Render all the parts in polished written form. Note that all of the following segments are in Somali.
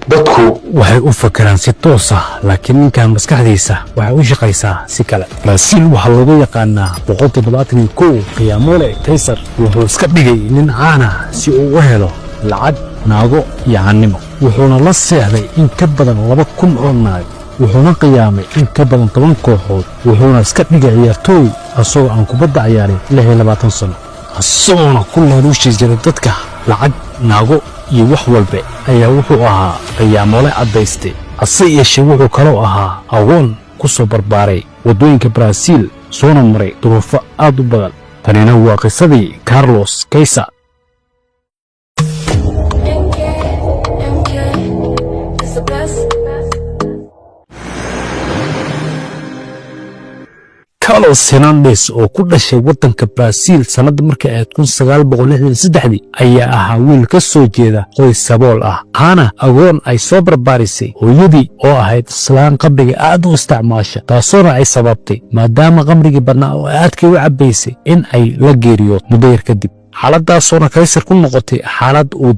dadku waxay u fakaraan si toos ah laakiin ninkan maskaxdiisa waxay u shaqaysaa si kale. Brazil waxaa lagu yaqaanaa 171 Qiyaamole Kaysar wuxuu iska dhigay nin caan ah si uu u helo lacag, naago iyo caannimo. wuxuuna la seexday in ka badan 2,000 oo naag, wuxuuna qiyaamay in ka badan 10 kooxood, wuxuuna iska dhigay ciyaartooy asagoo aan kubadda ciyaarin 26 sano, asagoona ku laaluushi jiray dadka lacag, naago iyo wax walba ayaa wuxuu ahaa Qiyaamole caddaystay. hase yeeshee wuxuu kaloo ahaa agoon ku soo barbaaray waddooyinka Brazil, soona maray duruufo aad u badan. tanina waa qisadii Carlos Kaysar. Carlos Hernandez oo ku dhashay waddanka Brazil sanad markii ay 1963 ayaa ahaa wiil ka soo jeeda qoys sabool ah, hana agoon ay soo barbaarisay hooyadii oo ahayd islaan qabriga aad u isticmaasha, taasoo ay sababtay maadaama qabrigii badnaa oo aadkii u cabaysay in ay la geeriyo muddo yar kadib. xaaladdaasoo Kaysar ku noqotay xaalad uu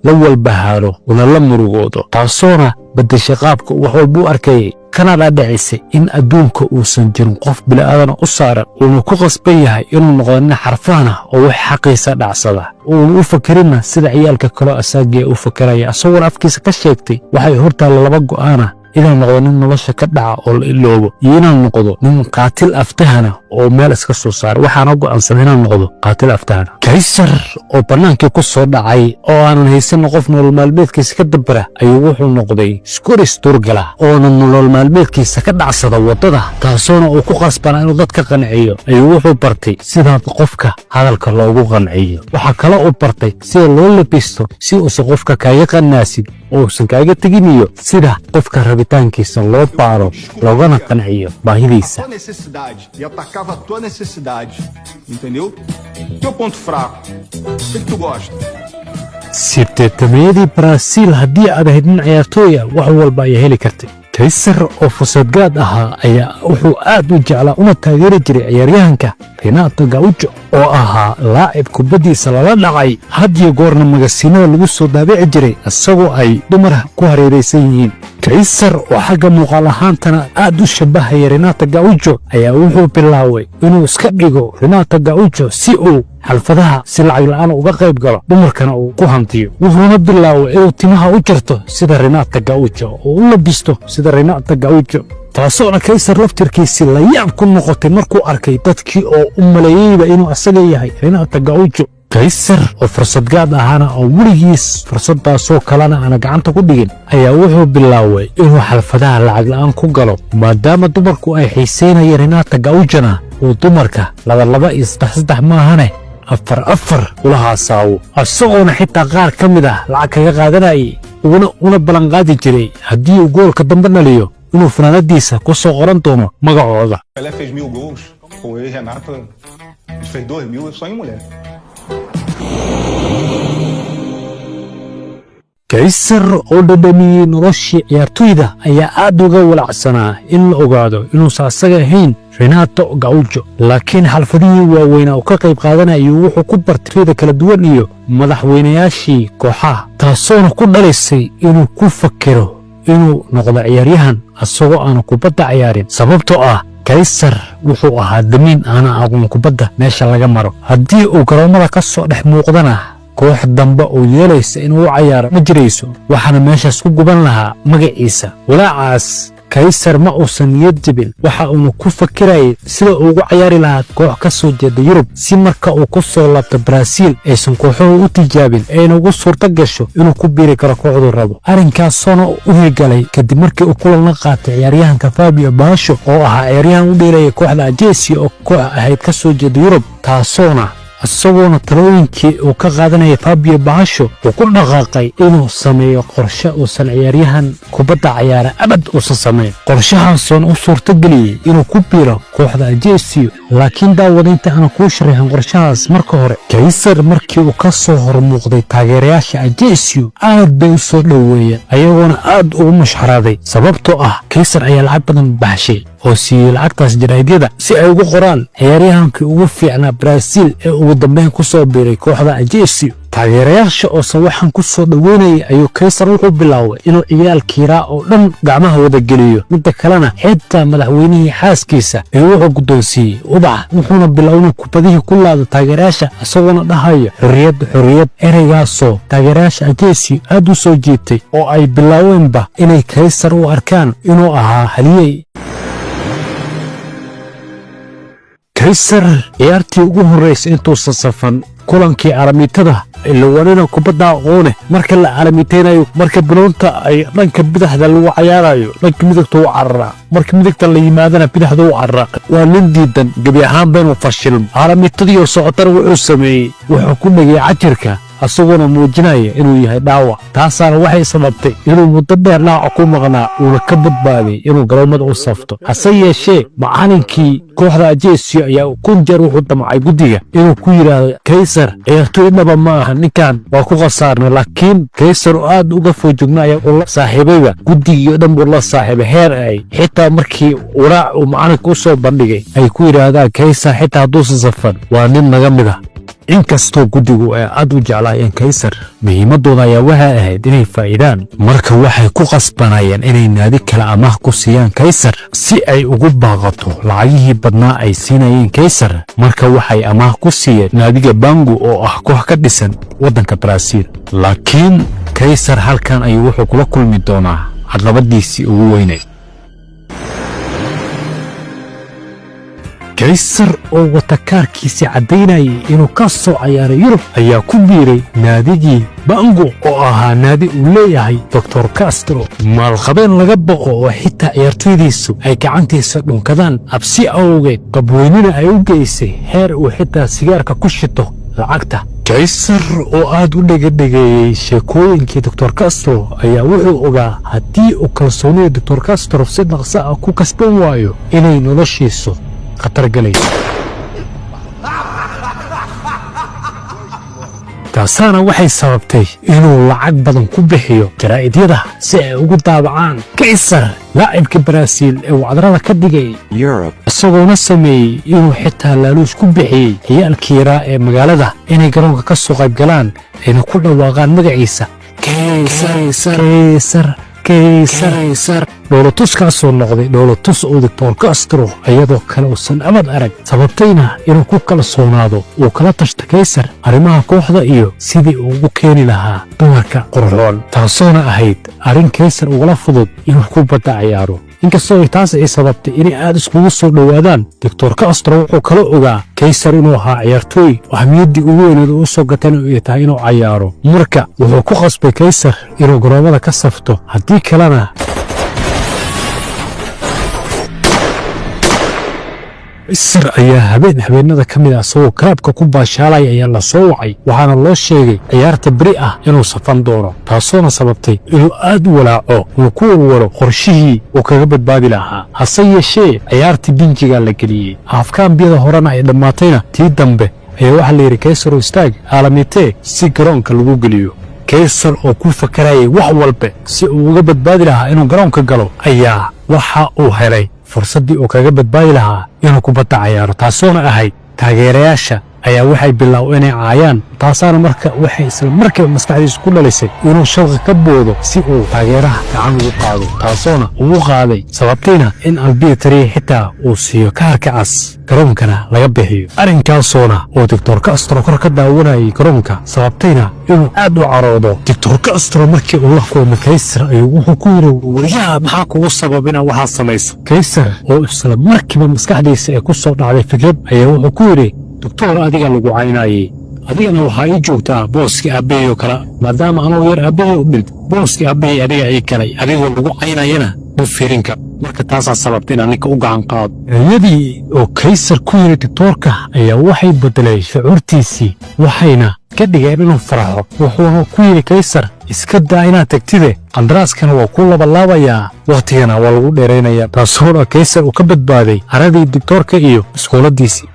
la walbahaaro una la murugoodo, taasoo bedeshay qaabka wax walba u arkayay, kana dhaadhicisay in adduunka uusan jirin qof bilaadan u saaran uu ku qasban yahay inuu noqdo nin xarfaan ah oo wax xaqiisa dhacsada, uu u fakarina sida ciyaalka kale asaaga u fakaraya, asagoo afkiisa ka sheegtay waxay hortaala laba go'aan ah: inuu noqdo nin nolosha ka dhaca oo la iloobo, iyo inuu noqdo nin qaatil aftahana oo meel iska soo saara. waxaana go'aansaday inuu noqdo qaatil aftahana. Kaysar oo bannaankii ku soo dhacay oo aanan haysan qof nolol maalmeedkiisa ka dabara ayuu wuxuu noqday iskoris turgala oo nolol maalmeedkiisa ka dhacsada waddada, taasoo uu ku qasbanaa inuu dadka qanciyo. ayuu wuxuu bartay sida qofka hadalka loogu qanciyo, waxa kale oo bartay sida loo labisto si uusan qofka kaaga qanaasin oo uusan kaaga tegin, iyo sida qofka rabitaankiisa loo baaro loogana qanciyo baahidiisa. E atacava a tua necessidade, entendeu? Teu ponto fraco, o que tu gosta? Sirteetameyadii Brazil haddii aad ahayd nin ciyaartooy ah wax walba ayaa heli kartay. Kaysar oo fursadgaad ahaa ayaa wuxuu aad u jeclaa una taageeri jiray ciyaaryahanka Renato Gaucho oo ahaa laacib kubaddiisa lala dhacay, had iyo goorna magasiinada lagu soo daabici jiray isagoo ay dumar ku hareeraysan yihiin. Kaysar oo xagga muuqaal ahaantana aad u shabahaya Renato Gaucho ayaa wuxuu bilaabay inuu iska dhigo Renato Gaucho si uu xalfadaha si lacag la'aan uga qayb galo, dumarkana uu ku hantiyo. wuxuuna bilaabay inuu timaha u jarto sida Renato Gaucho oo u labisto sida Renato Gaucho, taasoo Kaysar laftirkiisii la yaab ku noqotay markuu arkay dadkii oo u maleeyayba inuu asaga yahay Renato Gaucho. Kaysar oo fursadgaad ahaana oo weligiis fursaddaasoo kalena aana gacanta ku dhigin ayaa wuxuu bilaabay inuu xalfadaha lacag la'aan ku galo, maadaama dumarku ay xiisaynayeen Renato Gauchona uu dumarka laba iyo saddex maahane 4 ula haasaawo, isagoona xitaa qaar ka mid ah lacag kaga qaadanayay una ballanqaadi jiray haddii uu goolka dambe dhaliyo inuu fanaanadiisa ku soo qoran doono magacooda. Pelé fez 1000 gols, o Renato fez 2000 só em mulher. Kaysar oo dhadhamiyey noloshii ciyaartooyda ayaa aad uga walacsanaa in la ogaado inuusan asaga ahayn Renato Gaucho, laakiin xalfadihii waaweynaa oo ka qayb qaadanayay wuxuu ku bartay kala duwan iyo madaxweynayaashii kooxaha, taasoo ku dhalisay inuu ku fakero inuu noqdo ciyaaryahan asagoo aan kubadda ciyaarin, sababtoo ah Kaysar wuxuu ahaa damiin aana aqoon kubadda meesha laga maro. haddii uu garoomada ka soo dhex muuqdana koox dambe oo yeelaysa inuu u ciyaaro ma jirayso, waxaana meeshaas ku guban lahaa magaciisa. walaacaas Kaysar ma uusan niyad jabin, waxa uu ku fakirayay sida uu ugu ciyaari lahaa koox ka soo jeeda Yurub, si marka uu ku soo laabto Brazil aysan kooxuhu u tijaabin ayna ugu suurta gasho inuu ku biiri karo kooxdu rabo. arrinkaasoo u hirgalay kadib markii uu kulan la qaatay ciyaaryahanka Fabio Basho oo ahaa ciyaaryahan u dheelayay kooxda Ajaxio oo koox ahayd ka soo jeeda Yurub, taasoona isagoona talooyinkii uu ka qaadanayay Fabio Basho uu ku dhaqaaqay inuu sameeyo qorshe uusan ciyaaryahan kubadda ciyaara abad uusan samayn. qorshahaasoo u suurta geliyay inuu ku biiro kooxda Ajaxio, laakiin daawadaynta aan ku sharaxin qorshahaas marka hore. Kaysar markii uu ka soo hormuuqday taageerayaasha Ajaxio aad bay u soo dhoweeyeen, ayagoona aad ugu mashxaraaday, sababtoo ah Kaysar ayaa lacag badan baxshay oo siiyey lacagtaas jaraa'idyada si ay ugu qoraan ciyaaryahankii ugu fiicnaa Brazil ee ugu dambeyn ku soo biiray kooxda Ajaxio. taageerayaasha oo sawaxan ku soo dhaweynaya ayuu kaysar wuxuu bilaabay inuu ciyaalkii raa oo dhan gacmaha wada geliyo midda kalena xitaa madaxweynihii xaaskiisa ee wuxuu guddoonsiiyey ubax wuxuuna bilaabay kubadihii ku laado taageerayaasha isagoona dhahayo xorriyad ereygaasoo taageerayaasha ajeesi aad u soo jiitay oo ay bilaabeenba inay kaysar u arkaan inuu ahaa haliyey kaysar ciyaartii ugu horraysay intuusan safan kulankii caalamiitada ilawanina kubadda aqoone marka la caalamiiteynayo marka biloonta ay dhanka bidaxda lagu cayaarayo dhanka midigta u cararaa marka midigta la yimaadana bidaxda u cararaa waa nin diidan gebi ahaanba inuu fashilmo caalamiitadii oo socotana wuxuu sameeyey wuxuu ku dhegay cajirka asaguna muujinaya inuu yahay dhaawac taasaana waxay sababtay inuu muddo dheer dhaawac ku maqnaa uuna ka badbaaday inuu garoomada u safto hase yeeshee macalinkii kooxda ajeesiyo ayaa kun jeer wuxuu damcay guddiga inuu ku yidhaahdo kaysar ciyaartoy dhaba ma aha ninkan waa ku khasaarnay laakiin kaysar oo aad uga foojogna ayaa ula saaxiibayba guddigii oo dhan buu la saaxiibay heer ay xitaa markii waraac uu macalinka u soo bandhigay ay ku yidhaahdaan kaysar xitaa hadduusan safan waa nin naga mid ah inkastoo guddigu ay aad u jeclaayeen kaysar muhiimadooda ayaa waxay ahayd inay faa'iidaan marka waxay ku qasbanayeen inay naadi kale amaah ku siiyaan kaysar si ay ugu baaqato lacagihii badnaa ay siinayeen kaysar marka waxay amaah ku siiyeen naadiga bangu oo ah koox ka dhisan waddanka baraaziil laakiin kaysar halkan ayuu wuxuu kula kulmi doonaa caqabadiisii ugu weynayd kaysar oo wata kaarkiisii caddaynayay inuu ka soo cayaaray yurub ayaa ku biiray naadigii bango oo ahaa naadi uu leeyahay doctor castro maalqabeen laga boqo oo xitaa ciyaartoydiisu ay gacantiisa dhunkadaan cabsi awgeed qabweynina ay u geysay heer uu xitaa sigaarka ku shito lacagta kaysar oo aad u dhegadhegeeyey sheekooyinkii doctor castro ayaa wuxuu ogaa haddii uu kalsoonida doctor castro si dhaqso ah ku kasban waayo inay noloshiisu khatar galayso taasaana waxay sababtay inuu lacag badan ku bixiyo jaraa'idiyada si ay ugu daabacaan kaysar laacibka baraaziil ee wacdarada ka dhigay isagoona sameeyey inuu xitaa laaluush ku bixiyey ciyaalkii raa ee magaalada inay garoonka ka soo qayb galaan ayna ku dhawaaqaan magaciisa kaysar dhoolotuskaasoo noqday dhoolotus uu doctor castro iyadoo kale uusan abad arag sababtayna inuu ku kalsoonaado uu kala tashta kaysar arrimaha kooxda iyo sidii uu ugu keeni lahaa dumarka qurxoon taasoona ahayd arrin kaysar ugala fudud inuu kubadda ciyaaro inkastoo taas ay sababtay inay aad iskugu soo dhowaadaan doctor castro wuxuu kala ogaa kaysar inuu ahaa ciyaartooy ahmiyaddii ugu weyneed uu soo gatana ay tahay inuu cayaaro marka wuxuu ku qasbay kaysar inuu garoomada ka safto haddii kalena kaysar ayaa habeenada ka mid ah isagoo kalaabka ku baashaalaya ayaa la soo wacay waxaana loo sheegay ciyaarta beri ah inuu safan doono taasoona sababtay inuu aad u walaaco uu ku walwalo qorshihii uu kaga badbaadi lahaa hase yeeshee ciyaartii binjigaa la geliyey haafkaambiyada horena ay dhammaatayna tii dambe ayaa waxaa la yidhi kaysar oo istaag caalamiitee si garoonka lagu geliyo kaysar oo ku fakarayay wax walba si uu uga badbaadi lahaa inuu garoonka galo ayaa waxa uu helay fursaddii uu kaga badbaadi lahaa inuu kubadda cayaaro taasoona ahayd taageerayaasha ayaa waxay bilaabo inay caayaan taasaana marka waxay isla markiiba maskaxdiisu ku dhalisay inuu shalqa ka boodo si uu taageeraha gacan ugu qaado taasoona ugu qaaday sababtayna in albiitariya xitaa uu siiyo kaarka cas garoonkana laga bixiyo arrinkaasona oo doctor castro kor ka daawanayay garoonka sababtayna inuu aad u caroodo doctor castro markii uu la kulmay kaysar ayuu wuxuu ku yidhi wariyaha maxaa kugu sabab inaad waxaa samayso kaysar oo isla markiiba maskaxdiisa ay ku soo dhacday fikrad ayaa wuxuu ku yidhi doctor adiga lagu caynayey adigana waxaa ii joogtaa booskii aabbahay oo kale maadaama anuu yar aabbahay u dhint booskii aabbahay adiga ii galay adigoo lagu caynayana ma firinka marka taasaa sababta inaan ninka u gacan qaado eeyadii oo kaysar ku yidhi doctoorka ayaa waxay beddelay shucuurtiisii waxayna ka dhigeen inuu faraxo wuxuuna ku yidhi kaysar iska daa inaad tagtide qandaraaskana waa ku labalaabayaa wakhtigana waa lagu dheeraynayaa taasoona kaysar uu ka badbaaday haradii doctoorka iyo iskuuladdiisii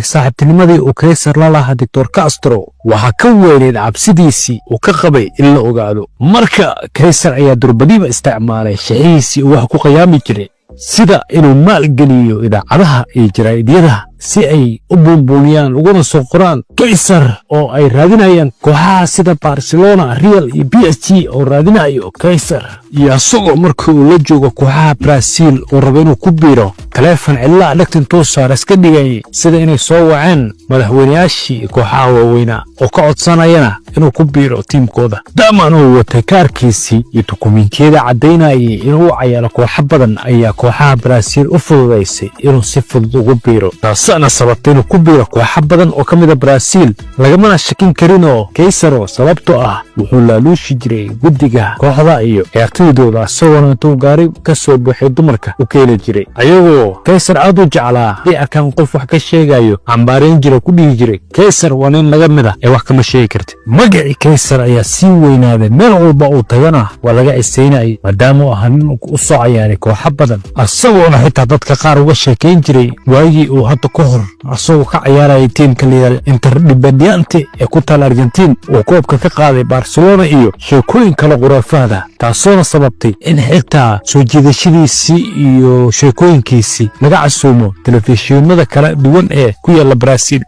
saaxiibtinimadii uu kaysar la lahaa doctor castro waxaa ka weyneed cabsidiisii uu ka qabay in la ogaado marka kaysar ayaa durbadiiba isticmaalay shaxihiisii uu wax ku qiyaami jiray sida inuu maal geliyo idaacadaha iyo jaraa'idiyadaha si ay u buunbuuniyaan uguna soo qoraan kaysar oo ay raadinayaan kooxaha sida barcelona, real iyo PSG oo raadinayo kaysar. iyo asagoo markii uu la joogo kooxaha Brazil oo raba inuu ku biiro taleefan cidla dhagtin toosaar iska dhigay sida inay soo waceen madaxweynayaashii kooxaha waaweyna oo ka codsanayana inuu ku biiro tiimkooda. daamaan uu watay kaarkiisii iyo dukumiintiyada caddaynayay inuu u cayaaro kooxo badan ayaa kooxaha Brazil u fududaysay inuu si fudud ugu biiro, taasina sababtay inuu ku biiro kooxo badan oo ka mid ah Brazil. lagamana shakin karinoo kaysaro sababtoo ah wuxuu laaluushi jiray guddiga kooxda iyo ciyaartoydooda isagoona intuu gaari ka soo buuxay dumarka u keeni jiray, ayagoo kaysar aad u jeclaa haddii arkaan qof wax ka sheegayo cambaarayn jira ku dhihi jiray kaysar waa nin laga mid ah ee wax kama sheegi kartid. magacii kaysar ayaa sii weynaaday, meel walba uu tagana waa laga cisaynayay maadaama uu ahaa nin u soo cayaaray kooxo badan, isagoona xitaa dadka qaar uga sheekayn jiray waagii uu hadda ka hor asagoo ka cayaarayay tiimka layidhahda Independiente ee ku taal Argentiin uu koobka ka qaaday Barcelona iyo sheekooyin kale khuraafaada, taasoona sababtay in xitaa soo jiidashadiisii iyo sheekooyinkiisii laga casuumo telefishinada kala duwan ee ku yaala Brazil.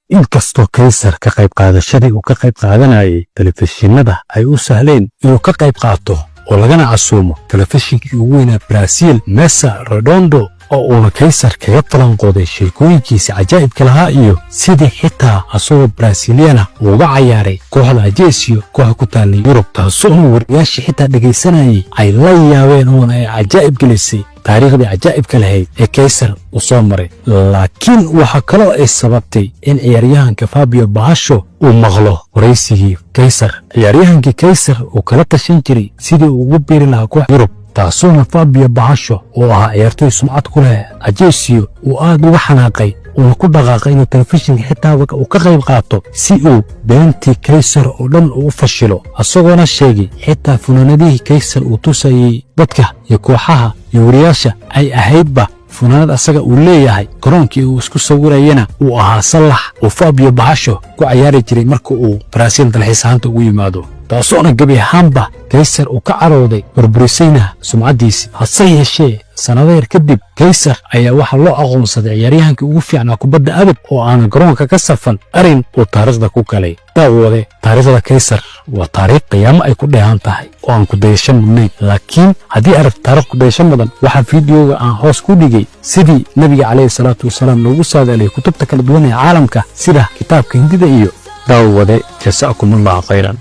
inkastoo kaysar ka qayb qaadashadii uu ka qayb qaadanayay telefishinada ay u sahleen inuu ka qayb qaato oo lagana casuumo telefishinkii ugu weynaa Brazil Mesa Redondo oo uuna kaysar kaga falanqooday sheekooyinkiisa cajaa'ibka lahaa iyo sidii xitaa asagoo Braziliana uga cayaaray kooxda Ajaxio kooxa ku taallay Yurub, taasoo wariyaashii xitaa dhegaysanayay ay la yaabeen oona ay cajaa'ib gelisay taariikhdii cajaa'ibka lahayd ee kaysar uu soo maray. laakiin waxaa kaloo ay sababtay in ciyaaryahanka Fabio Basho uu maqlo waraysigii kaysar. ciyaaryahankii kaysar uu kala tashan jiray sidii uu ugu biiri lahaa kooxda Yurub, taasoona Fabio Basho oo ahaa ciyaartoy sumcad ku leh Ajaxio uu aad uga xanaaqay uuna ku dhaqaaqay inuu telefishinka xitaa uu ka qayb qaato si uu beentii kaysar oo dhan ugu fashilo, isagoona sheegay xitaa funaanadihii kaysar uu tusayay dadka iyo kooxaha iyo wariyaasha ay ahaydba funaanad asaga uu leeyahay. garoonkii uu isku sawirayana uu ahaa salax oo Fabio Basho ku cayaari jiray marka uu Brazil dalxiis ahaanta ugu yimaado, taasoona gebi ahaanba kaysar uu ka carooday burburisayna sumcaddiisii. hase yeeshee sanado yar kadib kaysar ayaa waxaa loo aqoonsaday ciyaaryahankii ugu fiicnaa kubadda abad oo aanan garoonka ka safan, arrin uu taariikhda ku galay. daawade taariikhda kaysar waa taariikh qiyaamo ay ku dheehan tahay oo aan ku dayasho mudnayn, laakiin haddii aragto taariikh ku dayasho mudan waxaa fiidiyooga aan hoos ku dhigay sidii nabiga calayhi salaatu wasalaam loogu saadaaliyay kutubta kala duwan ee caalamka sida kitaabka Hindida iyo daawade jasaakumullahu khayran.